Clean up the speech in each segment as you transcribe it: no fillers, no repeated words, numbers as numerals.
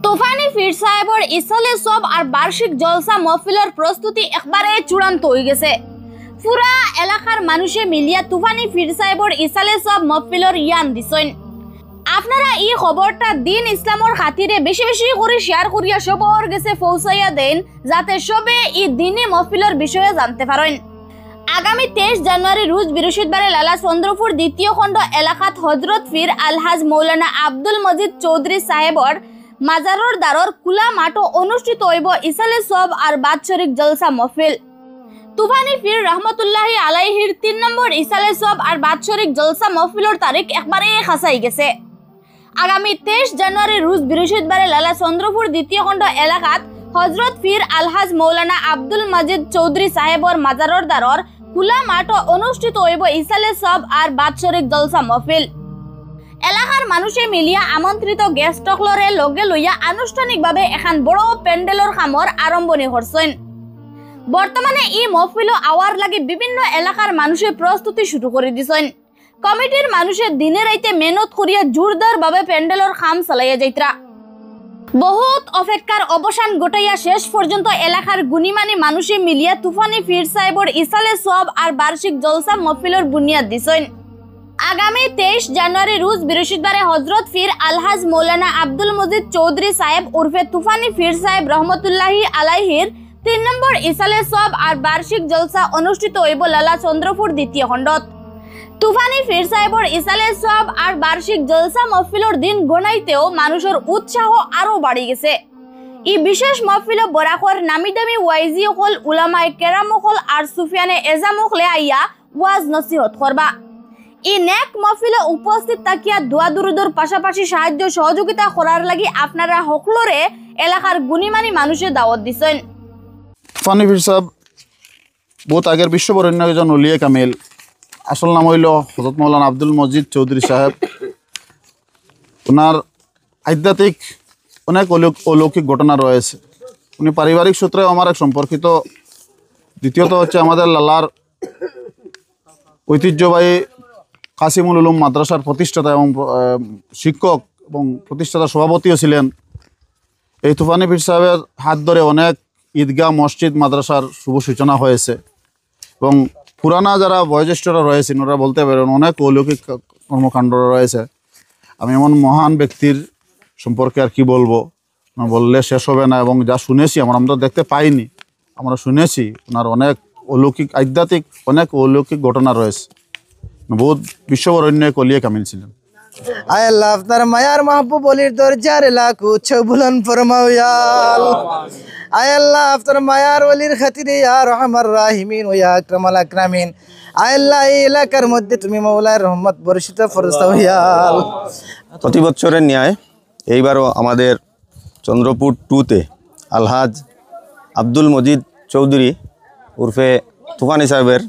তুফানি পীর সাহেবর ইসালে সব আর বার্ষিক জলসা মহফিলের প্রস্তুতি একবারে চূড়ান্ত হয়ে গেছে। পুরা এলাকার মানুষে মিলিয়া তুফানি পীর সাহেবর ইসালে সব মহফিলের ইয়ান দিছেন। আপনারা এই খবরটা দিন ইসলামর খাতিরে বেশি বেশি করে শেয়ার করিয়া সবর গেছে পৌঁছাইয়া দেন, যাতে সবে এই দিনই মহফিলের বিষয়ে জানতে পারেন। আগামী 23 জানুয়ারি রোজ বৃহস্পতিবারে লালা চন্দ্রপুর দ্বিতীয় খণ্ড এলাকাত হজরত পীর আলহাজ মৌলানা আব্দুল মজিদ চৌধুরী সাহেবর মাজারর দ্বারর খোলা মাঠে অনুষ্ঠিত হইব ইসালে সব আর বাৎসরিক জলসা মহফিল। তুফানি পীর রহমতুল্লাহি আলাইহির 3 নম্বর ইসালে সব আর বাৎসরিক জলসা মহফিলের তারিখ একবারে খাসাই গেছে। আগামী 23 জানুয়ারি রোজ বৃহস্পতিবারে লালা চন্দ্রপুর দ্বিতীয় খণ্ড এলাকাত হজরত পীর আলহাজ মৌলানা আব্দুল মজিদ চৌধুরী সাহেবর মাজারর দ্বারর খোলা মাঠে অনুষ্ঠিত হইব ইসালে সব আর বাৎসরিক জলসা মহফিল। এলাকার মানুষে মিলিয়া আমন্ত্রিত গেস্টসকলরে লগে লইয়া আনুষ্ঠানিকভাবে এখন বড় প্যান্ডেলর কামর আরম্ভণি করছেন। বর্তমানে এই মহফিল আওয়ার লাগে বিভিন্ন এলাকার মানুষে প্রস্তুতি শুরু করে দিছেন। কমিটির মানুষে দিনে রাইতে মেহনত করিয়া জোরদার ভাবে প্যান্ডেলর কাম চালাইয়া যাইত্রা। বহুত অপেক্ষার অবসান ঘটাইয়া শেষ পর্যন্ত এলাকার গুণীমানী মানুষে মিলিয়া তুফানি পীর সাহেবর ইসালে সব আর বার্ষিক জলসা মহফিলের বুনিয়াদ দিছেন। আগামী 23 জানুয়ারি রোজ বৃহস্পতিবারে হজরত পীর আলহাজ মৌলানা আব্দুল মজিদ চৌধুরী সাহেব উর্ফে তুফানি পীর সাহেব রহমতুল্লাহি আলাইহির 3 নম্বর ইসালে সব আর বার্ষিক জলসা অনুষ্ঠিত হইব লালা চন্দ্রপুর দ্বিতীয় খণ্ডত। তুফানি পীর সাহেবর ইসালে সব আর বার্ষিক জলসা মহফিলের দিন গণাইতেও মানুষের উৎসাহ আরো বাড়ি গেছে। এই বিশেষ মহফিল বরাকর নামি দামি ওয়াইজি হল উলামায়ে কেরাম হল আর সুফিয়ানে এজাম হলে আইয়া ওয়াজ নসিহত করবা। এই নেক মহফিলে উপস্থিত থাকিয়া দোয়া দুরুদর পাশাপাশি সাহায্য সহযোগিতা করার লাগি আপনারা সকলরে এলাকার গুণীমানী মানুষের দাওয়াত দিছেন। তুফানি পীর সাহেব বহুত আগের বিশ্ববরেণ্য একজন ওলিয়ে কামিল। আসল নাম হইল হযরত মৌলানা আব্দুল মজিদ চৌধুরী সাহেব। ওনার আধ্যাত্মিক অনেক অলৌকিক ঘটনা রয়েছে। উনি পারিবারিক সূত্রে আমার এক সম্পর্কিত। দ্বিতীয়ত হচ্ছে আমাদের লালার ঐতিহ্যবাহী কাসিমুল উলুম মাদ্রাসার প্রতিষ্ঠাতা এবং শিক্ষক এবং প্রতিষ্ঠাতা সভাপতিও ছিলেন। এই তুফানি পীর সাহেবের হাত ধরে অনেক ঈদগাহ মসজিদ মাদ্রাসার শুভ সূচনা হয়েছে এবং পুরানা যারা বয়োজ্যেষ্ঠরা রয়েছেন ওরা বলতে পারেন অনেক অলৌকিক কর্মকাণ্ড রয়েছে। আমি এমন মহান ব্যক্তির সম্পর্কে আর কি বলবো, বললে শেষ হবে না। এবং যা শুনেছি আমরা দেখতে পাইনি, আমরা শুনেছি ওনার অনেক অলৌকিক আধ্যাত্মিক অনেক অলৌকিক ঘটনা রয়েছে। বহুত বিশ্ববরেণ্য কলিয়ে কামিল ছিলেন। আয় আল্লাহ আপনার মায়ার মাহবুব অলির দরজার লাখু ছবুলন ফরমাওয়াল। আয় আল্লাহ আপনার মায়ার অলির খাতিরে ইয়া রহমার রাহিমিন ও ইয়া আকরামাল আকরামিন। আয় আল্লাহ এই এলাকার মধ্যে তুমি মওলার রহমত বর্ষিত ফরস্তাওয়াল। প্রতি বছরের ন্যায় এইবারও আমাদের চন্দ্রপুর 2-তে আলহাজ আব্দুল মজিদ চৌধুরী উর্ফে তুফানি সাহেবের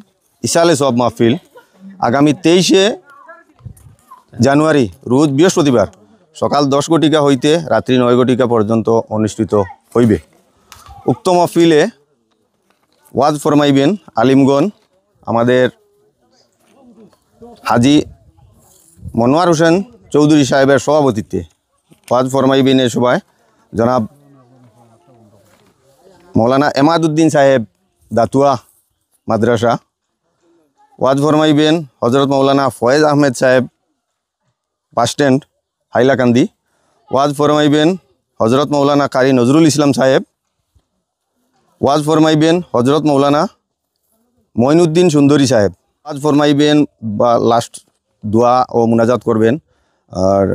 ইসালে সব মাহফিল আগামী 23 জানুয়ারি রোজ বৃহস্পতিবার সকাল 10 ঘটিকা হইতে রাত্রি 9 ঘটিকা পর্যন্ত অনুষ্ঠিত হইবে। উক্ত মাহফিলে ওয়াজ ফরমাইবেন আলিমগণ আমাদের হাজি মনোয়ার হোসেন চৌধুরী সাহেবের সভাপতিত্বে। ওয়াজ ফরমাইবেন এই সভায় জনাব মৌলানা এমাদউদ্দিন সাহেব দাতুয়া মাদ্রাসা। ওয়াজ ফরমাইবেন হজরত মৌলানা ফয়েজ আহমেদ সাহেব বাস স্ট্যান্ড হাইলাকান্দি। ওয়াজ ফরমাইবেন হজরত মৌলানা কারি নজরুল ইসলাম সাহেব। ওয়াজ ফরমাইবেন হজরত মৌলানা মঈনুদ্দিন সুন্দরী সাহেব। ওয়াজ ফরমাইবেন বা লাস্ট দোয়া ও মুনাজাত করবেন আর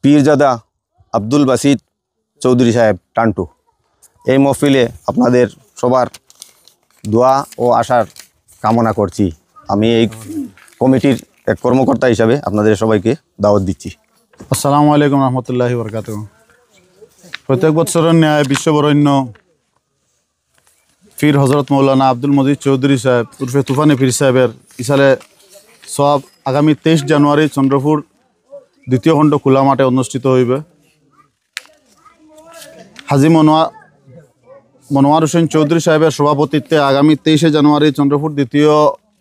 পীরজাদা আব্দুল বাসিত চৌধুরী সাহেব টান্টু। এই মহফিলে আপনাদের সবার দোয়া ও আশার কামনা করছি। আমি এই কমিটির এক কর্মকর্তা হিসাবে আপনাদের সবাইকে দাওয়াত দিচ্ছি। আসসালামু আলাইকুম রহমতুল্লাহি বরকাতুহু। প্রত্যেক বছরের ন্যায় বিশ্ববরেণ্য পীর হজরত মৌলানা আব্দুল মজিদ চৌধুরী সাহেব উর্ফে তুফানি পীর সাহেবের ইসালে সব আগামী 23 জানুয়ারি চন্দ্রপুর দ্বিতীয় খণ্ড খোলা মাঠে অনুষ্ঠিত হইবে। হাজি মনোয়ার হোসেন চৌধুরী সাহেবের সভাপতিত্বে আগামী 23 জানুয়ারি চন্দ্রপুর দ্বিতীয়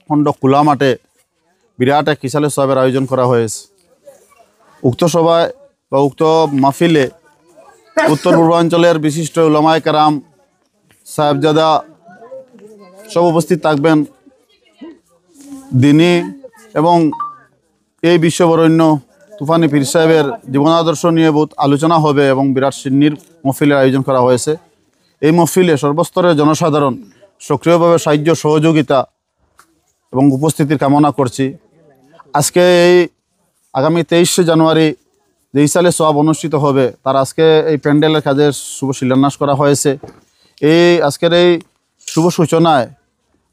খণ্ড খোলা মাঠে বিরাট এক ইসালে সবের আয়োজন করা হয়েছে। উক্ত সভায় বা উক্ত মাহফিলে উত্তর পূর্বাঞ্চলের বিশিষ্ট উলামায়ে কেরাম, সাহেবজাদা সব উপস্থিত থাকবেন। দিনী এবং এই বিশ্ববরেণ্য তুফানি পীর সাহেবের জীবনাদর্শ নিয়ে বহুত আলোচনা হবে এবং বিরাট সিন্নির মহফিলের আয়োজন করা হয়েছে। এই মহফিলে সর্বস্তরের জনসাধারণ সক্রিয়ভাবে সাহায্য সহযোগিতা এবং উপস্থিতির কামনা করছি। আজকে এই আগামী 23শে জানুয়ারি যে ইসালে সওয়াব অনুষ্ঠিত হবে, তার আজকে এই প্যান্ডেলের কাজের শুভ শিলান্যাস করা হয়েছে। এই আজকের এই শুভ সূচনায়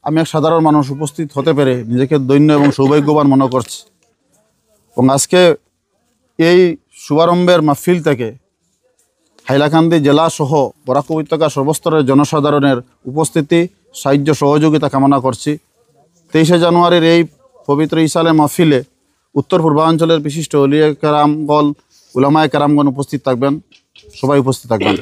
আমি এক সাধারণ মানুষ উপস্থিত হতে পেরে নিজেকে দৈন্য এবং সৌভাগ্যবান মনে করছি। এবং আজকে এই শুভারম্ভের মাহফিল থেকে হাইলাকান্দি জেলা সহ বরাক উপত্যকা সর্বস্তরের জনসাধারণের উপস্থিতি, সাহায্য সহযোগিতা কামনা করছি। 23শে জানুয়ারির এই পবিত্র ইসালে মাহফিলে উত্তর পূর্বাঞ্চলের বিশিষ্ট ওলিয়া কেরামগণ, উলামায়ে কেরামগণ উপস্থিত থাকবেন। সবাই উপস্থিত থাকবেন।